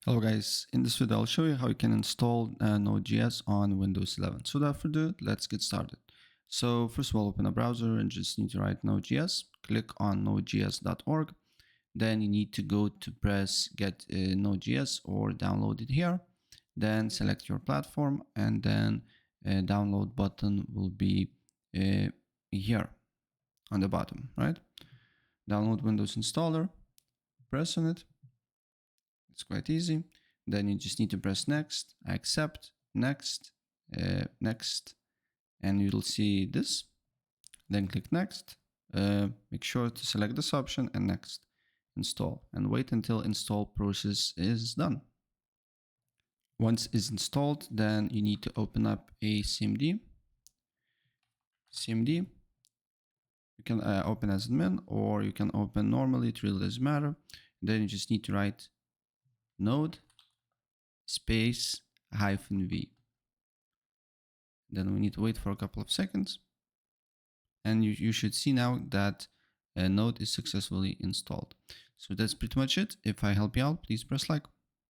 Hello guys, in this video I'll show you how you can install Node.js on Windows 11. So without further ado, let's get started. So first of all, open a browser and just need to write Node.js. Click on nodejs.org. Then you need to go to press get Node.js or download it here. Then select your platform and then download button will be here on the bottom, right? Download Windows installer, press on it. It's quite easy. Then you just need to press next, accept, next, next, and you'll see this. Then click next. Make sure to select this option and next, install, and wait until install process is done. Once it's installed, then you need to open up a CMD. You can open as admin or you can open normally, it really doesn't matter. Then you just need to write node space -v. Then we need to wait for a couple of seconds. And you should see now that a node is successfully installed. So that's pretty much it. If I help you out, please press like.